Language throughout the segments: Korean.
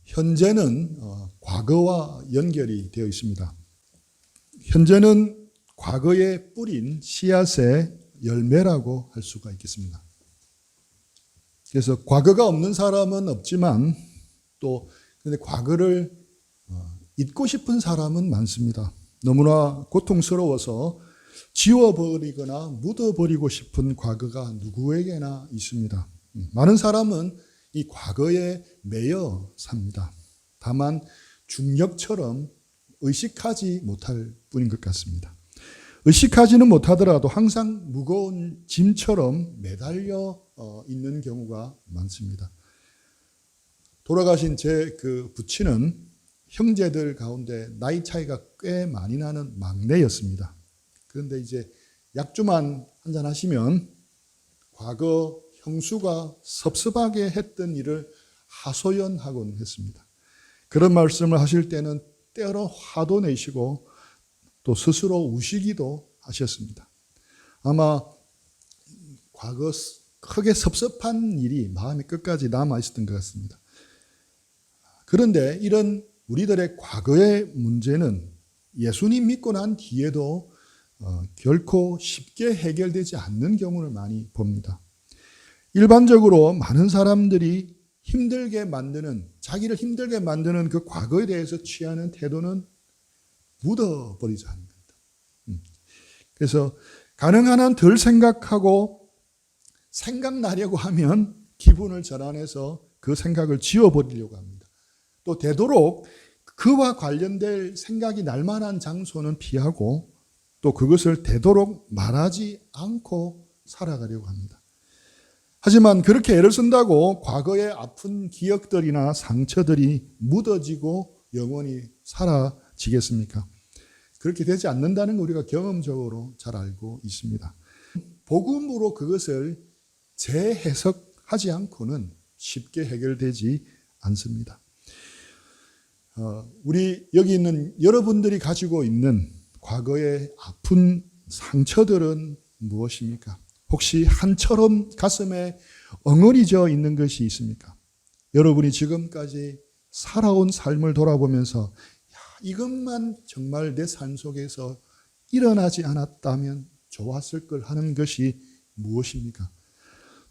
현재는 과거와 연결이 되어 있습니다. 현재는 과거에 뿌린 씨앗의 열매라고 할 수가 있겠습니다. 그래서 과거가 없는 사람은 없지만 또 근데 과거를 잊고 싶은 사람은 많습니다. 너무나 고통스러워서 지워버리거나 묻어버리고 싶은 과거가 누구에게나 있습니다. 많은 사람은 이 과거에 매여 삽니다. 다만 중력처럼 의식하지 못할 뿐인 것 같습니다. 의식하지는 못하더라도 항상 무거운 짐처럼 매달려 있는 경우가 많습니다. 돌아가신 제 그 부친은 형제들 가운데 나이 차이가 꽤 많이 나는 막내였습니다. 그런데 이제 약주만 한잔 하시면 과거 형수가 섭섭하게 했던 일을 하소연하곤 했습니다. 그런 말씀을 하실 때는 때로 화도 내시고 또 스스로 우시기도 하셨습니다. 아마 과거 크게 섭섭한 일이 마음의 끝까지 남아 있었던 것 같습니다. 그런데 이런 우리들의 과거의 문제는 예수님 믿고 난 뒤에도 결코 쉽게 해결되지 않는 경우를 많이 봅니다. 일반적으로 많은 사람들이 힘들게 만드는, 자기를 힘들게 만드는 그 과거에 대해서 취하는 태도는 묻어버리자 하는 겁니다. 그래서 가능한 한 덜 생각하고 생각나려고 하면 기분을 전환해서 그 생각을 지워버리려고 합니다. 또 되도록 그와 관련될 생각이 날 만한 장소는 피하고 또 그것을 되도록 말하지 않고 살아가려고 합니다. 하지만 그렇게 애를 쓴다고 과거의 아픈 기억들이나 상처들이 묻어지고 영원히 사라지겠습니까? 그렇게 되지 않는다는 걸 우리가 경험적으로 잘 알고 있습니다. 복음으로 그것을 재해석하지 않고는 쉽게 해결되지 않습니다. 우리 여기 있는 여러분들이 가지고 있는 과거의 아픈 상처들은 무엇입니까? 혹시 한처럼 가슴에 엉어리져 있는 것이 있습니까? 여러분이 지금까지 살아온 삶을 돌아보면서 이것만 정말 내 삶 속에서 일어나지 않았다면 좋았을 걸 하는 것이 무엇입니까?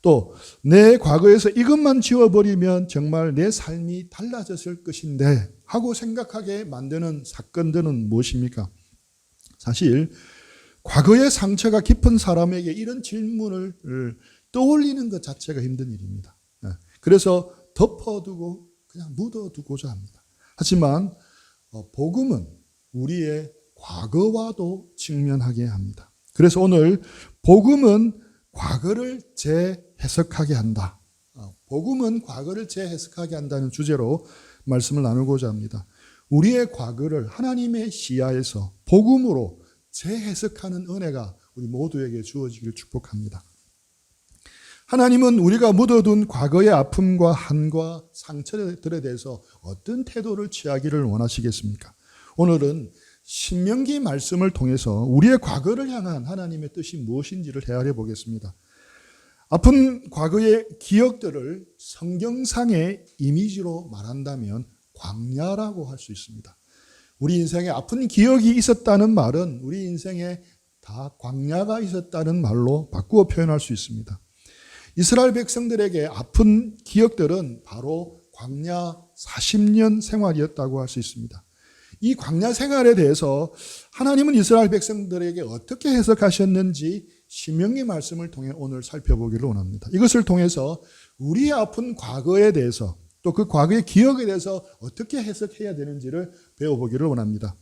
또 내 과거에서 이것만 지워버리면 정말 내 삶이 달라졌을 것인데 하고 생각하게 만드는 사건들은 무엇입니까? 사실 과거의 상처가 깊은 사람에게 이런 질문을 떠올리는 것 자체가 힘든 일입니다. 그래서 덮어두고 그냥 묻어두고자 합니다. 하지만 복음은 우리의 과거와도 직면하게 합니다. 그래서 오늘 복음은 과거를 재해석하게 한다. 복음은 과거를 재해석하게 한다는 주제로 말씀을 나누고자 합니다. 우리의 과거를 하나님의 시야에서 복음으로 재해석하는 은혜가 우리 모두에게 주어지기를 축복합니다. 하나님은 우리가 묻어둔 과거의 아픔과 한과 상처들에 대해서 어떤 태도를 취하기를 원하시겠습니까? 오늘은 신명기 말씀을 통해서 우리의 과거를 향한 하나님의 뜻이 무엇인지를 헤아려 보겠습니다. 아픈 과거의 기억들을 성경상의 이미지로 말한다면 광야라고 할 수 있습니다. 우리 인생에 아픈 기억이 있었다는 말은 우리 인생에 다 광야가 있었다는 말로 바꾸어 표현할 수 있습니다. 이스라엘 백성들에게 아픈 기억들은 바로 광야 40년 생활이었다고 할 수 있습니다. 이 광야 생활에 대해서 하나님은 이스라엘 백성들에게 어떻게 해석하셨는지 신명기 말씀을 통해 오늘 살펴보기를 원합니다. 이것을 통해서 우리의 아픈 과거에 대해서 또 그 과거의 기억에 대해서 어떻게 해석해야 되는지를 배워보기를 원합니다.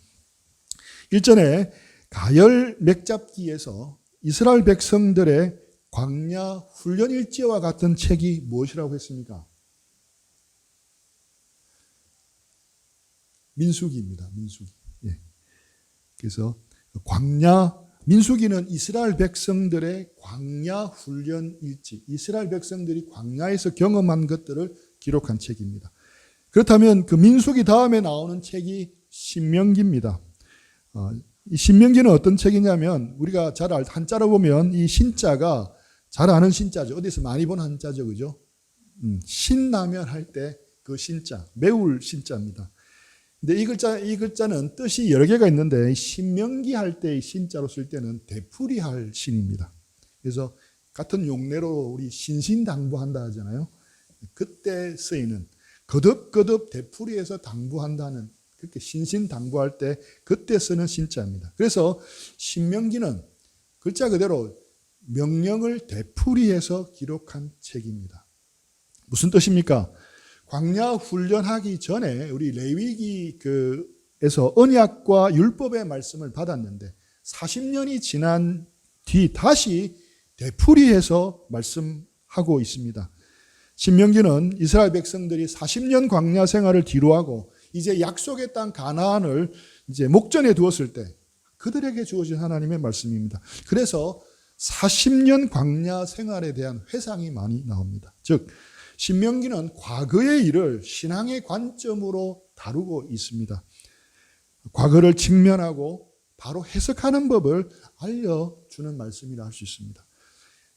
일전에 가열 맥잡기에서 이스라엘 백성들의 광야 훈련 일지와 같은 책이 무엇이라고 했습니까? 민수기입니다. 민수기. 예. 그래서 민수기는 이스라엘 백성들의 광야 훈련 일지, 이스라엘 백성들이 광야에서 경험한 것들을 기록한 책입니다. 그렇다면 그 민수기 다음에 나오는 책이 신명기입니다. 이 신명기는 어떤 책이냐면 우리가 잘 한자로 보면 이 신자가 잘 아는 신자죠. 어디서 많이 본 한자죠, 그죠? 신라면 할 때 그 신자, 메울 신자입니다. 근데 이 글자는 뜻이 여러 개가 있는데 신명기 할 때 신자로 쓸 때는 되풀이할 신입니다. 그래서 같은 용례로 우리 신신당부한다 하잖아요. 그때 쓰이는 거듭거듭 되풀이해서 당부한다는, 그렇게 신신당부할 때 그때 쓰는 신자입니다. 그래서 신명기는 글자 그대로 명령을 되풀이해서 기록한 책입니다. 무슨 뜻입니까? 광야 훈련하기 전에 우리 레위기에서 언약과 율법의 말씀을 받았는데 40년이 지난 뒤 다시 되풀이해서 말씀하고 있습니다. 신명기는 이스라엘 백성들이 40년 광야 생활을 뒤로하고 이제 약속의 땅 가나안을 이제 목전에 두었을 때 그들에게 주어진 하나님의 말씀입니다. 그래서 40년 광야 생활에 대한 회상이 많이 나옵니다. 즉 신명기는 과거의 일을 신앙의 관점으로 다루고 있습니다. 과거를 직면하고 바로 해석하는 법을 알려주는 말씀이라 할 수 있습니다.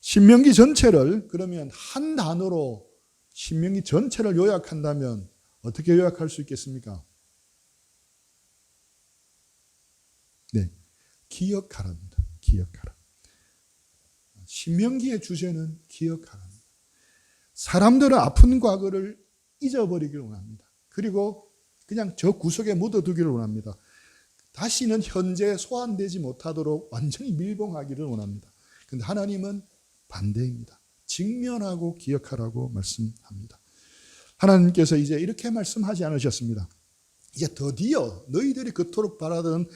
신명기 전체를 그러면 한 단어로 신명기 전체를 요약한다면 어떻게 요약할 수 있겠습니까? 네, 기억하랍니다. 기억하라. 신명기의 주제는 기억하랍니다. 사람들은 아픈 과거를 잊어버리기를 원합니다. 그리고 그냥 저 구석에 묻어두기를 원합니다. 다시는 현재에 소환되지 못하도록 완전히 밀봉하기를 원합니다. 그런데 하나님은 반대입니다. 직면하고 기억하라고 말씀합니다. 하나님께서 이제 이렇게 말씀하지 않으셨습니다. 이제 드디어 너희들이 그토록 바라던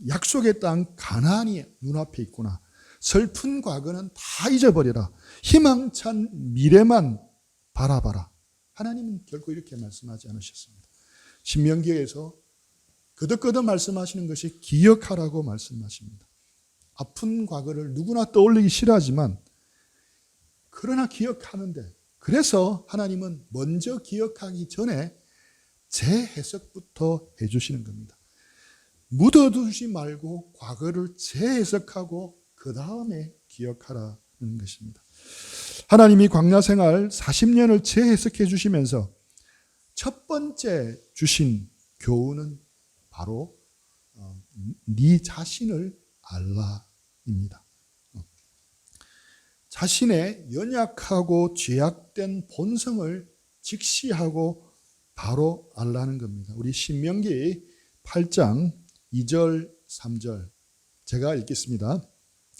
약속의 땅 가나안이 눈앞에 있구나. 슬픈 과거는 다 잊어버려라. 희망찬 미래만 바라봐라. 하나님은 결코 이렇게 말씀하지 않으셨습니다. 신명기에서 거듭거듭 말씀하시는 것이 기억하라고 말씀하십니다. 아픈 과거를 누구나 떠올리기 싫어하지만 그러나 기억하는데, 그래서 하나님은 먼저 기억하기 전에 재해석부터 해주시는 겁니다. 묻어두지 말고 과거를 재해석하고 그 다음에 기억하라는 것입니다. 하나님이 광야 생활 40년을 재해석해 주시면서 첫 번째 주신 교훈은 바로 네 자신을 알라입니다. 자신의 연약하고 죄악된 본성을 직시하고 바로 알라는 겁니다. 우리 신명기 8장 2절 3절 제가 읽겠습니다.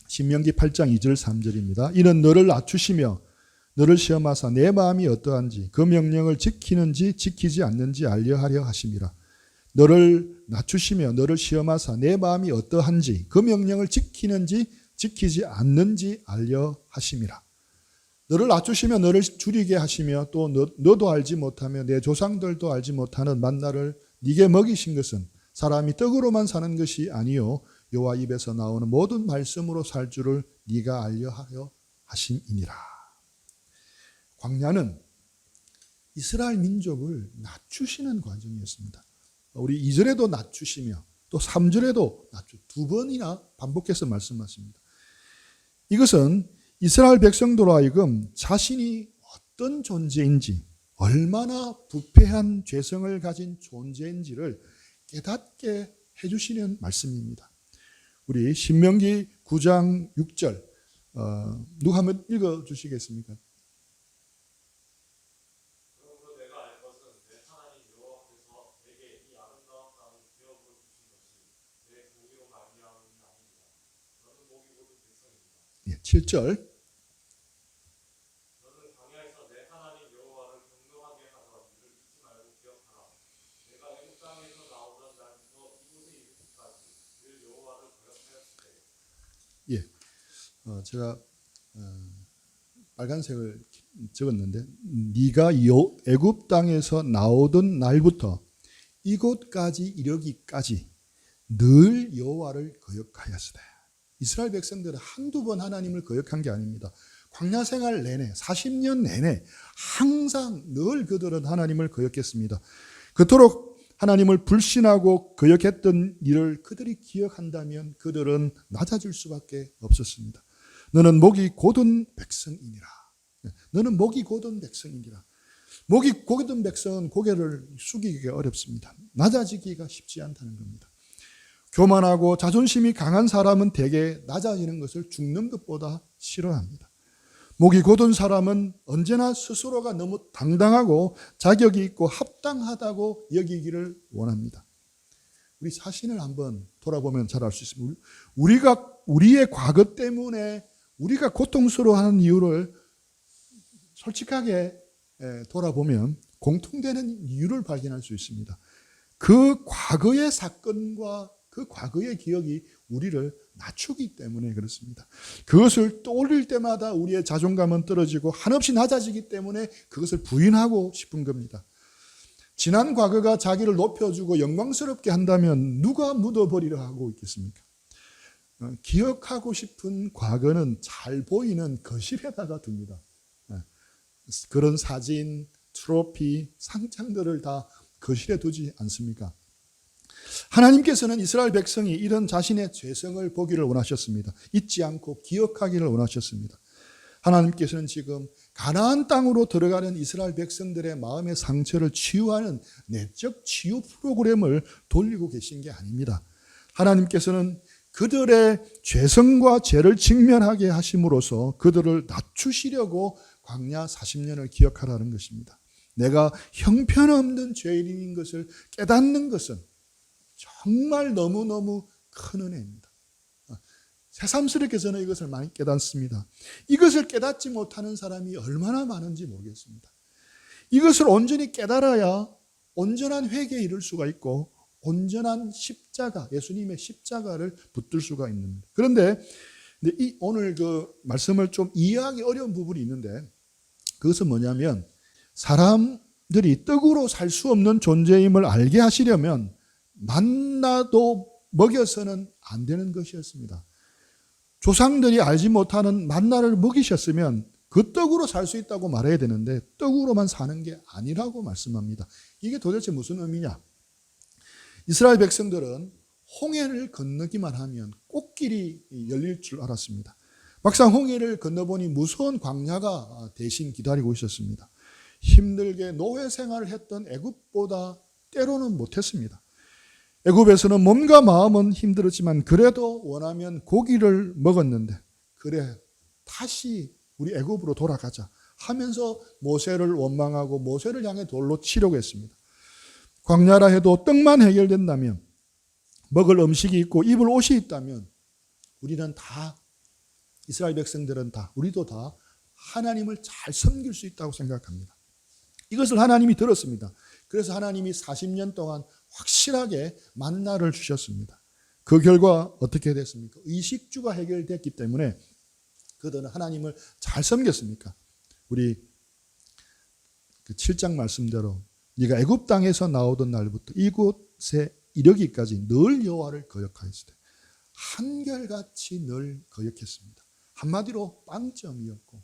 신명기 8장 2절 3절입니다. 이는 너를 낮추시며 너를 시험하사 내 마음이 어떠한지 그 명령을 지키는지 지키지 않는지 알려하려 하심이라. 너를 낮추시며 너를 시험하사 내 마음이 어떠한지 그 명령을 지키는지 지키지 않는지 알려 하심이라. 너를 낮추시며 너를 줄이게 하시며 또 너도 알지 못하며 내 조상들도 알지 못하는 만나를 네게 먹이신 것은 사람이 떡으로만 사는 것이 아니요 여호와 입에서 나오는 모든 말씀으로 살 줄을 네가 알려하려 하심이니라. 광야는 이스라엘 민족을 낮추시는 과정이었습니다. 우리 2절에도 낮추시며 또 3절에도 두 번이나 반복해서 말씀하십니다. 이것은 이스라엘 백성들로 하여금 자신이 어떤 존재인지, 얼마나 부패한 죄성을 가진 존재인지를 깨닫게 해주시는 말씀입니다. 우리 신명기 9장 6절 누가 한번 읽어주시겠습니까? 예, 7절 예, 제가 빨간색을 적었는데 네가 애굽 땅에서 나오던 날부터 이곳까지 이르기까지 늘 여호와를 거역하였으되. 이스라엘 백성들은 한두 번 하나님을 거역한 게 아닙니다. 광야 생활 내내 40년 내내 항상 늘 그들은 하나님을 거역했습니다. 그토록 하나님을 불신하고 거역했던 일을 그들이 기억한다면 그들은 낮아질 수밖에 없었습니다. 너는 목이 곧은 백성이니라. 너는 목이 곧은 백성이니라. 목이 고개든 백성은 고개를 숙이기가 어렵습니다. 낮아지기가 쉽지 않다는 겁니다. 교만하고 자존심이 강한 사람은 대개 낮아지는 것을 죽는 것보다 싫어합니다. 목이 곧은 사람은 언제나 스스로가 너무 당당하고 자격이 있고 합당하다고 여기기를 원합니다. 우리 자신을 한번 돌아보면 잘 알 수 있습니다. 우리의 과거 때문에 우리가 고통스러워하는 이유를 솔직하게 돌아보면 공통되는 이유를 발견할 수 있습니다. 그 과거의 사건과 그 과거의 기억이 우리를 낮추기 때문에 그렇습니다. 그것을 떠올릴 때마다 우리의 자존감은 떨어지고 한없이 낮아지기 때문에 그것을 부인하고 싶은 겁니다. 지난 과거가 자기를 높여주고 영광스럽게 한다면 누가 묻어버리려 하고 있겠습니까? 기억하고 싶은 과거는 잘 보이는 거실에다가 둡니다. 그런 사진, 트로피, 상장들을 다 거실에 두지 않습니까? 하나님께서는 이스라엘 백성이 이런 자신의 죄성을 보기를 원하셨습니다. 잊지 않고 기억하기를 원하셨습니다. 하나님께서는 지금 가나안 땅으로 들어가는 이스라엘 백성들의 마음의 상처를 치유하는 내적 치유 프로그램을 돌리고 계신 게 아닙니다. 하나님께서는 그들의 죄성과 죄를 직면하게 하심으로써 그들을 낮추시려고 광야 40년을 기억하라는 것입니다. 내가 형편없는 죄인인 것을 깨닫는 것은 정말 너무너무 큰 은혜입니다. 새삼스럽게 저는 이것을 많이 깨닫습니다. 이것을 깨닫지 못하는 사람이 얼마나 많은지 모르겠습니다. 이것을 온전히 깨달아야 온전한 회개에 이를 수가 있고 온전한 십자가, 예수님의 십자가를 붙들 수가 있는 겁니다. 그런데 오늘 그 말씀을 좀 이해하기 어려운 부분이 있는데 그것은 뭐냐면 사람들이 떡으로 살 수 없는 존재임을 알게 하시려면 만나도 먹여서는 안 되는 것이었습니다. 조상들이 알지 못하는 만나를 먹이셨으면 그 떡으로 살 수 있다고 말해야 되는데 떡으로만 사는 게 아니라고 말씀합니다. 이게 도대체 무슨 의미냐? 이스라엘 백성들은 홍해를 건너기만 하면 꽃길이 열릴 줄 알았습니다. 막상 홍해를 건너보니 무서운 광야가 대신 기다리고 있었습니다. 힘들게 노예 생활을 했던 애굽보다 때로는 못했습니다. 애굽에서는 몸과 마음은 힘들었지만 그래도 원하면 고기를 먹었는데 그래 다시 우리 애굽으로 돌아가자 하면서 모세를 원망하고 모세를 향해 돌로 치려고 했습니다. 광야라 해도 떡만 해결된다면 먹을 음식이 있고 입을 옷이 있다면 우리는 다 이스라엘 백성들은 다 우리도 다 하나님을 잘 섬길 수 있다고 생각합니다. 이것을 하나님이 들었습니다. 그래서 하나님이 40년 동안 확실하게 만나를 주셨습니다. 그 결과 어떻게 됐습니까? 의식주가 해결됐기 때문에 그들은 하나님을 잘 섬겼습니까? 우리 그 7장 말씀대로 네가 애굽 땅에서 나오던 날부터 이곳에 이르기까지 늘 여호와를 거역하였으되 한결같이 늘 거역했습니다. 한마디로 빵점이었고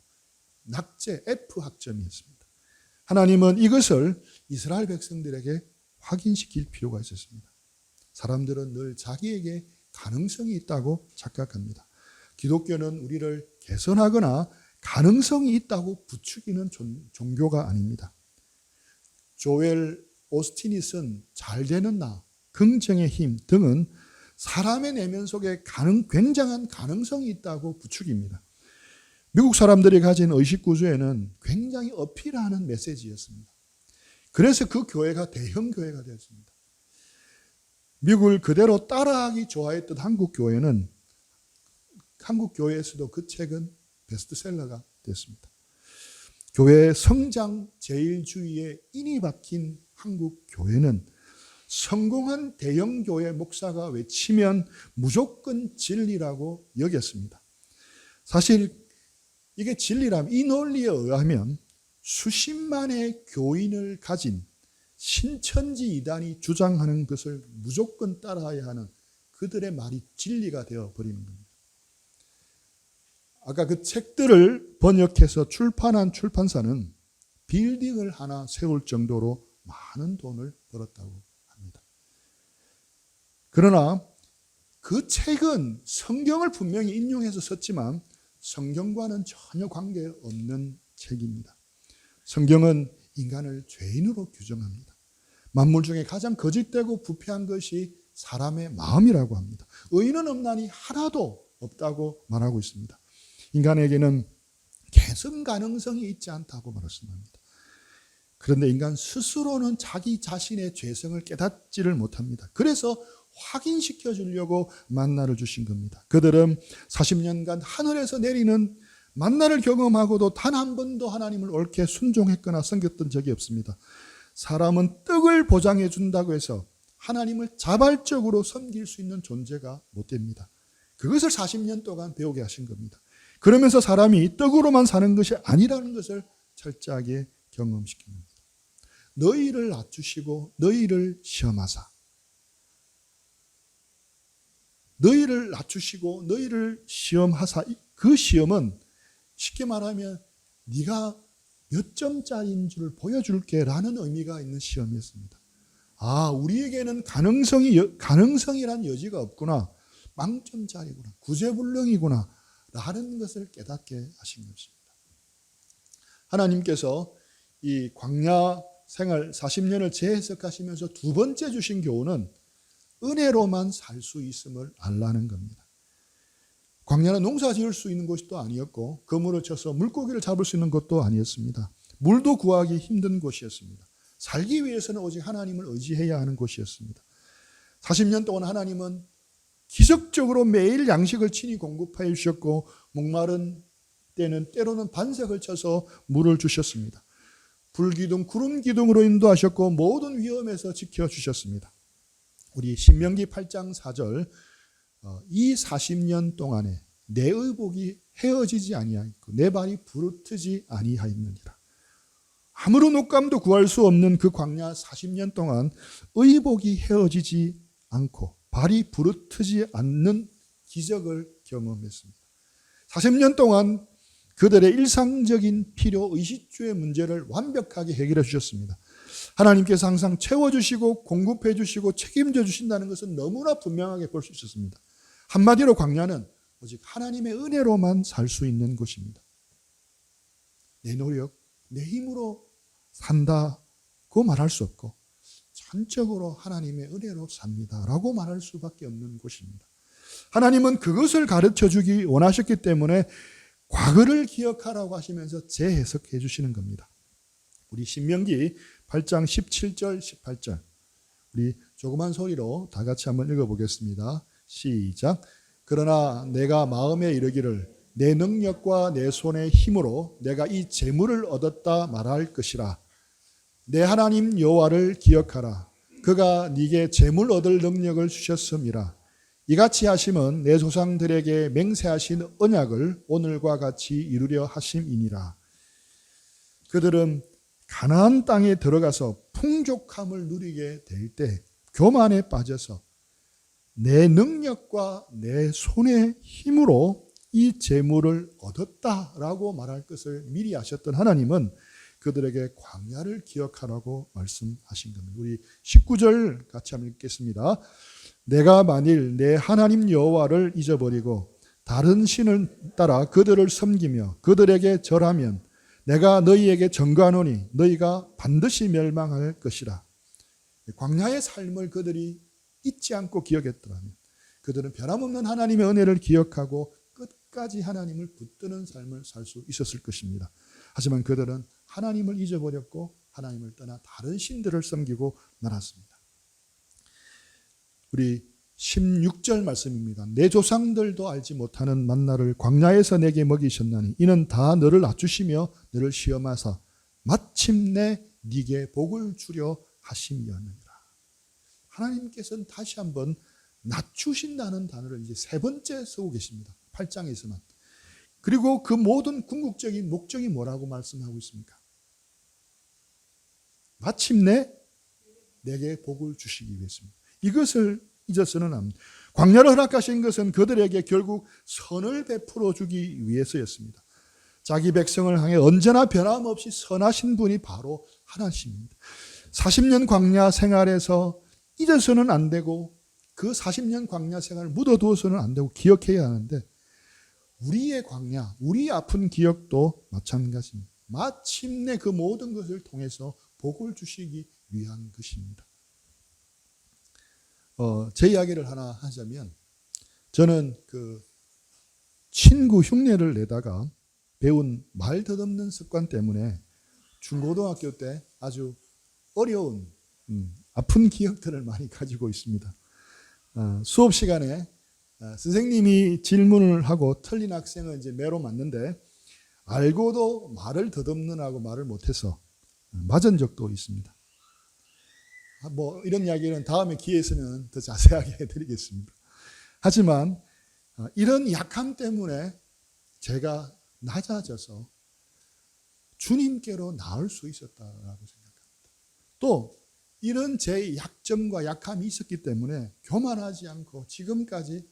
낙제 F 학점이었습니다. 하나님은 이것을 이스라엘 백성들에게 확인시킬 필요가 있었습니다. 사람들은 늘 자기에게 가능성이 있다고 착각합니다. 기독교는 우리를 개선하거나 가능성이 있다고 부추기는 종교가 아닙니다. 조엘 오스틴이 쓴 잘 되는 나, 긍정의 힘 등은 사람의 내면 속에 굉장한 가능성이 있다고 부추깁니다. 미국 사람들이 가진 의식 구조에는 굉장히 어필하는 메시지였습니다. 그래서 그 교회가 대형 교회가 되었습니다. 미국을 그대로 따라하기 좋아했던 한국 교회는 한국 교회에서도 그 책은 베스트셀러가 됐습니다. 교회의 성장 제일주의에 인이 박힌 한국 교회는 성공한 대형 교회 목사가 외치면 무조건 진리라고 여겼습니다. 사실 이게 진리라면 이 논리에 의하면 수십만의 교인을 가진 신천지 이단이 주장하는 것을 무조건 따라야 하는 그들의 말이 진리가 되어버리는 겁니다. 아까 그 책들을 번역해서 출판한 출판사는 빌딩을 하나 세울 정도로 많은 돈을 벌었다고 합니다. 그러나 그 책은 성경을 분명히 인용해서 썼지만 성경과는 전혀 관계없는 책입니다. 성경은 인간을 죄인으로 규정합니다. 만물 중에 가장 거짓되고 부패한 것이 사람의 마음이라고 합니다. 의인은 없나니 하나도 없다고 말하고 있습니다. 인간에게는 개선 가능성이 있지 않다고 말씀합니다. 그런데 인간 스스로는 자기 자신의 죄성을 깨닫지를 못합니다. 그래서 확인시켜 주려고 만나를 주신 겁니다. 그들은 40년간 하늘에서 내리는 만나를 경험하고도 단 한 번도 하나님을 옳게 순종했거나 섬겼던 적이 없습니다. 사람은 떡을 보장해 준다고 해서 하나님을 자발적으로 섬길 수 있는 존재가 못 됩니다. 그것을 40년 동안 배우게 하신 겁니다. 그러면서 사람이 떡으로만 사는 것이 아니라는 것을 철저하게 경험시킨 겁니다. 너희를 낮추시고 너희를 시험하사, 너희를 낮추시고 너희를 시험하사, 그 시험은 쉽게 말하면 네가 몇 점짜리인 줄을 보여줄게 라는 의미가 있는 시험이었습니다. 아, 우리에게는 가능성이란 여지가 없구나, 빵점짜리구나, 구제불능이구나 라는 것을 깨닫게 하신 것입니다. 하나님께서 이 광야 생활 40년을 재해석하시면서 두 번째 주신 교훈은 은혜로만 살 수 있음을 알라는 겁니다. 광야는 농사 지을 수 있는 곳도 아니었고 그물을 쳐서 물고기를 잡을 수 있는 곳도 아니었습니다. 물도 구하기 힘든 곳이었습니다. 살기 위해서는 오직 하나님을 의지해야 하는 곳이었습니다. 40년 동안 하나님은 기적적으로 매일 양식을 친히 공급하여 주셨고 목마른 때는 때로는 반석을 쳐서 물을 주셨습니다. 불기둥, 구름기둥으로 인도하셨고 모든 위험에서 지켜주셨습니다. 우리 신명기 8장 4절, 이 40년 동안에 내 의복이 헤어지지 아니하였고 내 발이 부르트지 아니하였느니라. 아무런 옷감도 구할 수 없는 그 광야 40년 동안 의복이 헤어지지 않고 발이 부르트지 않는 기적을 경험했습니다. 40년 동안 그들의 일상적인 필요, 의식주의 문제를 완벽하게 해결해 주셨습니다. 하나님께서 항상 채워주시고 공급해 주시고 책임져 주신다는 것은 너무나 분명하게 볼 수 있었습니다. 한마디로 광야는 오직 하나님의 은혜로만 살 수 있는 곳입니다. 내 노력, 내 힘으로 산다고 말할 수 없고 전적으로 하나님의 은혜로 삽니다 라고 말할 수밖에 없는 곳입니다. 하나님은 그것을 가르쳐 주기 원하셨기 때문에 과거를 기억하라고 하시면서 재해석해 주시는 겁니다. 우리 신명기 8장 17절 18절 우리 조그만 소리로 다 같이 한번 읽어보겠습니다. 시작. 그러나 내가 마음에 이르기를 내 능력과 내 손의 힘으로 내가 이 재물을 얻었다 말할 것이라. 내 하나님 여호와를 기억하라. 그가 네게 재물 얻을 능력을 주셨음이라. 이같이 하심은 내 조상들에게 맹세하신 언약을 오늘과 같이 이루려 하심이니라. 그들은 가나안 땅에 들어가서 풍족함을 누리게 될 때 교만에 빠져서 내 능력과 내 손의 힘으로 이 재물을 얻었다라고 말할 것을 미리 아셨던 하나님은 그들에게 광야를 기억하라고 말씀하신 겁니다. 우리 19절 같이 한번 읽겠습니다. 내가 만일 내 하나님 여호와를 잊어버리고 다른 신을 따라 그들을 섬기며 그들에게 절하면 내가 너희에게 전가하노니 너희가 반드시 멸망할 것이라. 광야의 삶을 그들이 잊지 않고 기억했더라면 그들은 변함없는 하나님의 은혜를 기억하고 끝까지 하나님을 붙드는 삶을 살 수 있었을 것입니다. 하지만 그들은 하나님을 잊어버렸고 하나님을 떠나 다른 신들을 섬기고 말았습니다. 우리 16절 말씀입니다. 내 조상들도 알지 못하는 만나를 광야에서 내게 먹이셨나니 이는 다 너를 낮추시며 너를 시험하사 마침내 네게 복을 주려 하심이었느니라. 하나님께서는 다시 한번 낮추신다는 단어를 이제 세 번째 쓰고 계십니다. 8장에서만. 그리고 그 모든 궁극적인 목적이 뭐라고 말씀하고 있습니까? 마침내 내게 복을 주시기 위해서입니다. 이것을 잊어서는 안 됩니다. 광야를 허락하신 것은 그들에게 결국 선을 베풀어 주기 위해서였습니다. 자기 백성을 향해 언제나 변함없이 선하신 분이 바로 하나님입니다. 40년 광야 생활에서 잊어서는 안 되고 그 40년 광야 생활을 묻어두어서는 안 되고 기억해야 하는데 우리의 광야, 우리의 아픈 기억도 마찬가지입니다. 마침내 그 모든 것을 통해서 복을 주시기 위한 것입니다. 제 이야기를 하나 하자면, 저는 그 친구 흉내를 내다가 배운 말 더듬는 습관 때문에 중고등학교 때 아주 어려운 아픈 기억들을 많이 가지고 있습니다. 수업 시간에 선생님이 질문을 하고 틀린 학생은 이제 매로 맞는데, 알고도 말을 더듬느라고 말을 못해서 맞은 적도 있습니다. 뭐 이런 이야기는 다음에 기회에서는 더 자세하게 해드리겠습니다. 하지만 이런 약함 때문에 제가 낮아져서 주님께로 나올 수 있었다라고 생각합니다. 또 이런 제 약점과 약함이 있었기 때문에 교만하지 않고 지금까지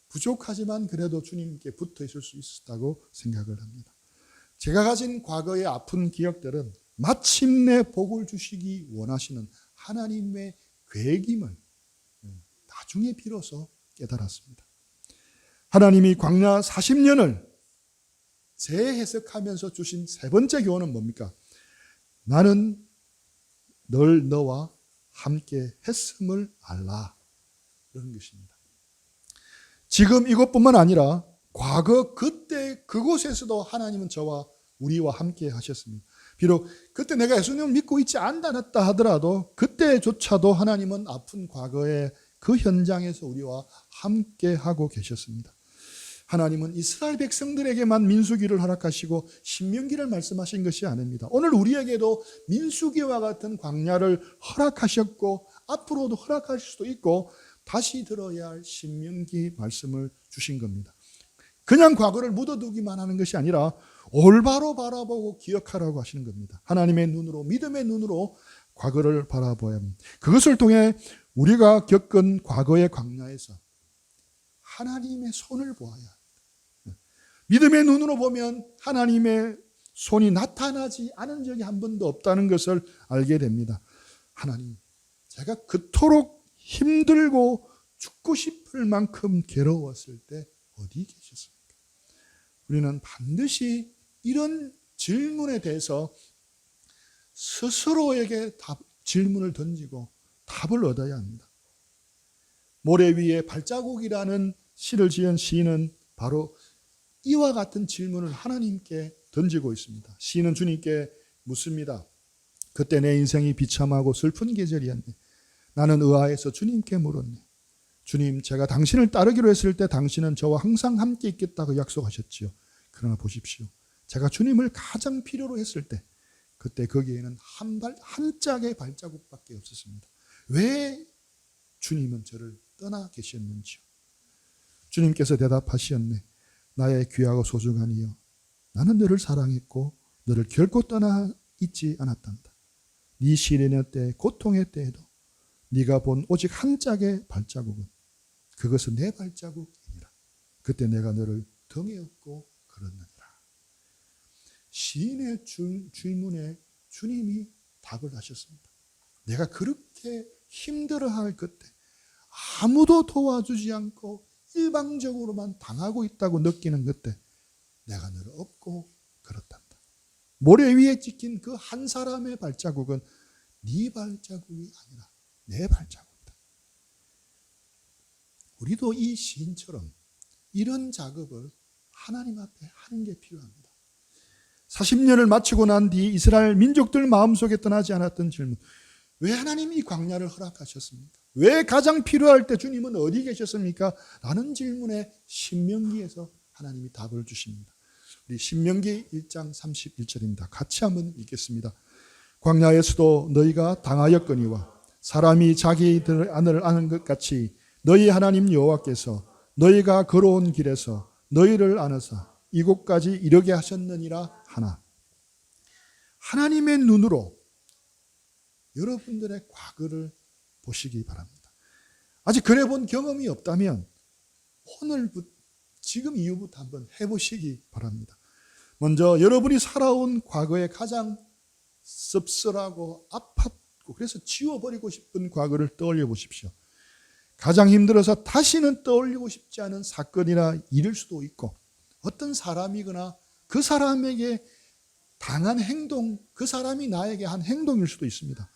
부족하지만 그래도 주님께 붙어 있을 수 있었다고 생각을 합니다. 제가 가진 과거의 아픈 기억들은 마침내 복을 주시기 원하시는 하나님의 계획임을 나중에 비로소 깨달았습니다. 하나님이 광야 40년을 재해석하면서 주신 세 번째 교훈은 뭡니까? 나는 늘 너와 함께 했음을 알라. 그런 것입니다. 지금 이것뿐만 아니라 과거 그때 그곳에서도 하나님은 저와 우리와 함께 하셨습니다. 비록 그때 내가 예수님을 믿고 있지 않다 하더라도 그때조차도 하나님은 아픈 과거의 그 현장에서 우리와 함께 하고 계셨습니다. 하나님은 이스라엘 백성들에게만 민수기를 허락하시고 신명기를 말씀하신 것이 아닙니다. 오늘 우리에게도 민수기와 같은 광야를 허락하셨고 앞으로도 허락하실 수도 있고 다시 들어야 할 신명기 말씀을 주신 겁니다. 그냥 과거를 묻어두기만 하는 것이 아니라 올바로 바라보고 기억하라고 하시는 겁니다. 하나님의 눈으로, 믿음의 눈으로 과거를 바라보아야 합니다. 그것을 통해 우리가 겪은 과거의 광야에서 하나님의 손을 보아야 합니다. 믿음의 눈으로 보면 하나님의 손이 나타나지 않은 적이 한 번도 없다는 것을 알게 됩니다. 하나님, 제가 그토록 힘들고 죽고 싶을 만큼 괴로웠을 때 어디 계셨습니까? 우리는 반드시 이런 질문에 대해서 스스로에게 질문을 던지고 답을 얻어야 합니다. 모래 위에 발자국이라는 시를 지은 시인은 바로 이와 같은 질문을 하나님께 던지고 있습니다. 시인은 주님께 묻습니다. 그때 내 인생이 비참하고 슬픈 계절이었네. 나는 의아해서 주님께 물었네. 주님, 제가 당신을 따르기로 했을 때 당신은 저와 항상 함께 있겠다고 약속하셨지요. 그러나 보십시오. 제가 주님을 가장 필요로 했을 때 그때 거기에는 한 짝의 발자국밖에 없었습니다. 왜 주님은 저를 떠나 계셨는지요? 주님께서 대답하시었네. 나의 귀하고 소중한 이여, 나는 너를 사랑했고 너를 결코 떠나 있지 않았단다. 네 시련의 때, 고통의 때에도 네가 본 오직 한 짝의 발자국은 그것은 내 발자국이니라. 그때 내가 너를 등에 업고 걸었느니라. 시인의 질문에 주님이 답을 하셨습니다. 내가 그렇게 힘들어할 그때, 아무도 도와주지 않고 일방적으로만 당하고 있다고 느끼는 그때 내가 너를 업고 걸었단다. 모래 위에 찍힌 그 한 사람의 발자국은 네 발자국이 아니라 내 발자국이다. 우리도 이 시인처럼 이런 작업을 하나님 앞에 하는 게 필요합니다. 40년을 마치고 난 뒤 이스라엘 민족들 마음속에 떠나지 않았던 질문. 왜 하나님이 이 광야를 허락하셨습니까? 왜 가장 필요할 때 주님은 어디 계셨습니까? 라는 질문에 신명기에서 하나님이 답을 주십니다. 우리 신명기 1장 31절입니다. 같이 한번 읽겠습니다. 광야에서도 너희가 당하였거니와 사람이 자기들 안을 아는 것 같이 너희 하나님 여호와께서 너희가 걸어온 길에서 너희를 안으사 이곳까지 이르게 하셨느니라 하나. 하나님의 눈으로 여러분들의 과거를 보시기 바랍니다. 아직 그래 본 경험이 없다면 오늘부터 지금 이후부터 한번 해보시기 바랍니다. 먼저 여러분이 살아온 과거에 가장 씁쓸하고 아팠고 그래서 지워버리고 싶은 과거를 떠올려 보십시오. 가장 힘들어서 다시는 떠올리고 싶지 않은 사건이나 일일 수도 있고 어떤 사람이거나 그 사람에게 당한 행동, 그 사람이 나에게 한 행동일 수도 있습니다.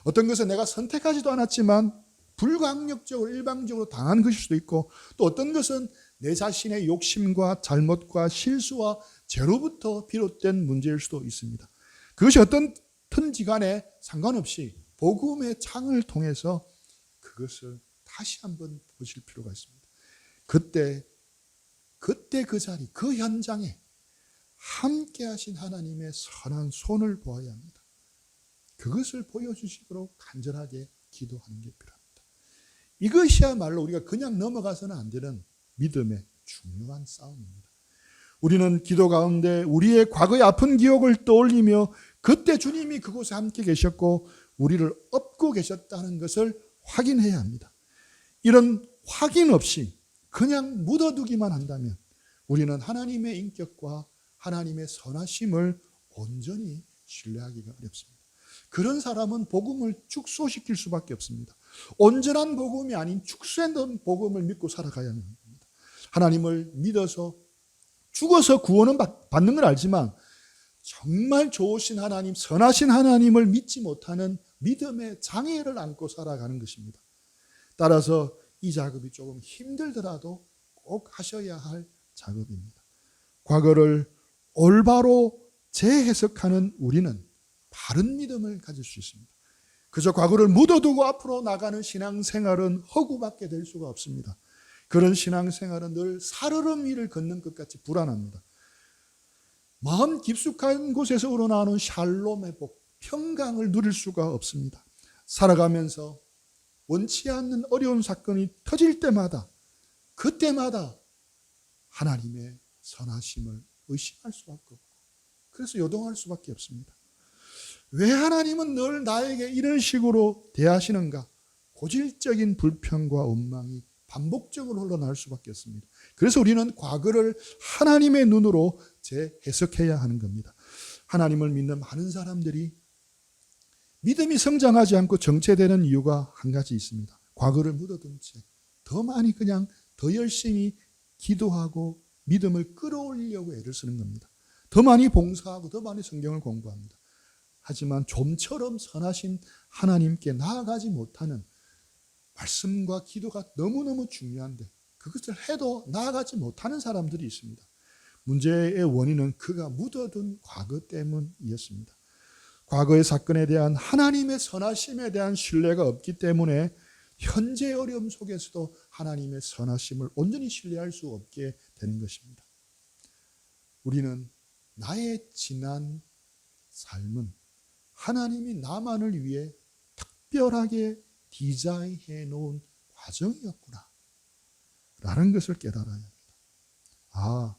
어떤 것은 내가 선택하지도 않았지만 불강력적으로 일방적으로 당한 것일 수도 있고, 또 어떤 것은 내 자신의 욕심과 잘못과 실수와 죄로부터 비롯된 문제일 수도 있습니다. 그것이 어떤지 간에 상관없이 복음의 창을 통해서 그것을 다시 한번 보실 필요가 있습니다. 그때 그 자리, 그 현장에 함께 하신 하나님의 선한 손을 보아야 합니다. 그것을 보여주시도록 간절하게 기도하는 게 필요합니다. 이것이야말로 우리가 그냥 넘어가서는 안 되는 믿음의 중요한 싸움입니다. 우리는 기도 가운데 우리의 과거의 아픈 기억을 떠올리며 그때 주님이 그곳에 함께 계셨고 우리를 업고 계셨다는 것을 확인해야 합니다. 이런 확인 없이 그냥 묻어두기만 한다면 우리는 하나님의 인격과 하나님의 선하심을 온전히 신뢰하기가 어렵습니다. 그런 사람은 복음을 축소시킬 수밖에 없습니다. 온전한 복음이 아닌 축소된 복음을 믿고 살아가야 합니다. 하나님을 믿어서 죽어서 구원은 받는 걸 알지만 정말 좋으신 하나님, 선하신 하나님을 믿지 못하는 믿음의 장애를 안고 살아가는 것입니다. 따라서 이 작업이 조금 힘들더라도 꼭 하셔야 할 작업입니다. 과거를 올바로 재해석하는 우리는 바른 믿음을 가질 수 있습니다. 그저 과거를 묻어두고 앞으로 나가는 신앙생활은 허구밖에 될 수가 없습니다. 그런 신앙생활은 늘 살얼음 위를 걷는 것 같이 불안합니다. 마음 깊숙한 곳에서 우러나오는 샬롬의 복, 평강을 누릴 수가 없습니다. 살아가면서 원치 않는 어려운 사건이 터질 때마다 그때마다 하나님의 선하심을 의심할 수밖에 없고 그래서 요동할 수밖에 없습니다. 왜 하나님은 늘 나에게 이런 식으로 대하시는가? 고질적인 불평과 원망이 반복적으로 흘러나올 수밖에 없습니다. 그래서 우리는 과거를 하나님의 눈으로 재해석해야 하는 겁니다. 하나님을 믿는 많은 사람들이 믿음이 성장하지 않고 정체되는 이유가 한 가지 있습니다. 과거를 묻어둔 채 더 많이 그냥 더 열심히 기도하고 믿음을 끌어올리려고 애를 쓰는 겁니다. 더 많이 봉사하고 더 많이 성경을 공부합니다. 하지만 좀처럼 선하신 하나님께 나아가지 못하는 말씀과 기도가 너무너무 중요한데 그것을 해도 나아가지 못하는 사람들이 있습니다. 문제의 원인은 그가 묻어둔 과거 때문이었습니다. 과거의 사건에 대한 하나님의 선하심에 대한 신뢰가 없기 때문에 현재의 어려움 속에서도 하나님의 선하심을 온전히 신뢰할 수 없게 되는 것입니다. 우리는 나의 지난 삶은 하나님이 나만을 위해 특별하게 디자인해 놓은 과정이었구나 라는 것을 깨달아야 합니다. 아,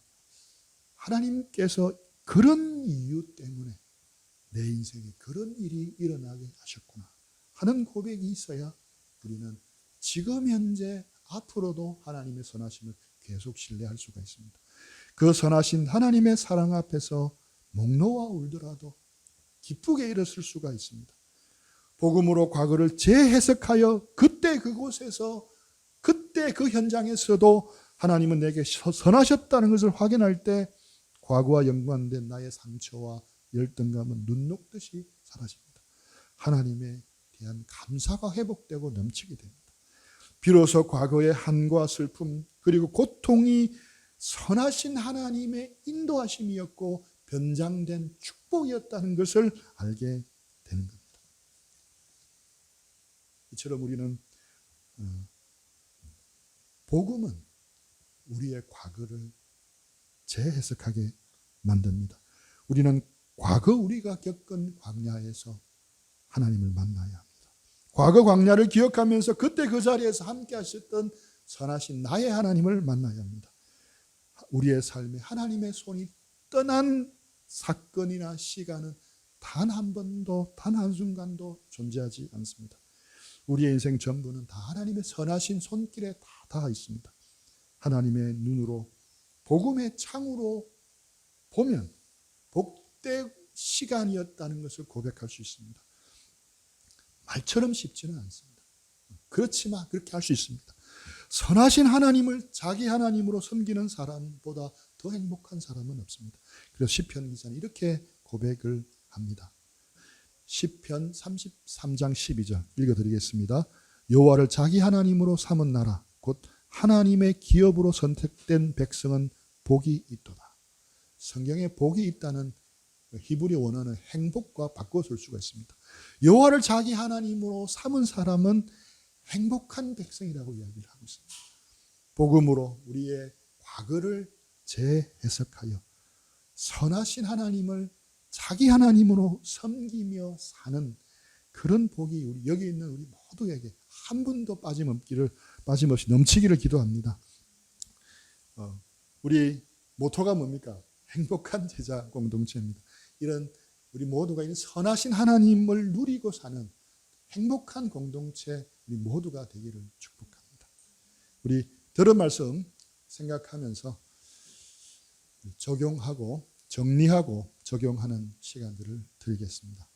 하나님께서 그런 이유 때문에 내 인생에 그런 일이 일어나게 하셨구나 하는 고백이 있어야 우리는 지금 현재 앞으로도 하나님의 선하심을 계속 신뢰할 수가 있습니다. 그 선하신 하나님의 사랑 앞에서 목 놓아 울더라도 기쁘게 일었을 수가 있습니다. 복음으로 과거를 재해석하여 그때 그곳에서 그때 그 현장에서도 하나님은 내게 선하셨다는 것을 확인할 때 과거와 연관된 나의 상처와 열등감은 눈 녹듯이 사라집니다. 하나님에 대한 감사가 회복되고 넘치게 됩니다. 비로소 과거의 한과 슬픔 그리고 고통이 선하신 하나님의 인도하심이었고 변장된 축복이었다는 것을 알게 되는 겁니다. 이처럼 우리는 복음은 우리의 과거를 재해석하게 만듭니다. 우리는 과거 우리가 겪은 광야에서 하나님을 만나야 합니다. 과거 광야를 기억하면서 그때 그 자리에서 함께 하셨던 선하신 나의 하나님을 만나야 합니다. 우리의 삶에 하나님의 손이 떠난 사건이나 시간은 단 한 번도 단 한순간도 존재하지 않습니다. 우리의 인생 전부는 다 하나님의 선하신 손길에 다 닿아 있습니다. 하나님의 눈으로 복음의 창으로 보면 복된 시간이었다는 것을 고백할 수 있습니다. 말처럼 쉽지는 않습니다. 그렇지만 그렇게 할 수 있습니다. 선하신 하나님을 자기 하나님으로 섬기는 사람보다 더 행복한 사람은 없습니다. 그래서 시편 기자는 이렇게 고백을 합니다. 시편 33장 12절 읽어드리겠습니다. 여호와를 자기 하나님으로 삼은 나라 곧 하나님의 기업으로 선택된 백성은 복이 있도다. 성경에 복이 있다는 히브리 원어는 행복과 바꿔 쓸 수가 있습니다. 여호와를 자기 하나님으로 삼은 사람은 행복한 백성이라고 이야기를 하고 있습니다. 복음으로 우리의 과거를 재해석하여 선하신 하나님을 자기 하나님으로 섬기며 사는 그런 복이 우리 여기 있는 우리 모두에게 한 분도 빠짐없이 넘치기를 기도합니다. 우리 모토가 뭡니까? 행복한 제자 공동체입니다. 이런 우리 모두가 이런 선하신 하나님을 누리고 사는 행복한 공동체 우리 모두가 되기를 축복합니다. 우리 들은 말씀 생각하면서 적용하고 정리하고 적용하는 시간들을 드리겠습니다.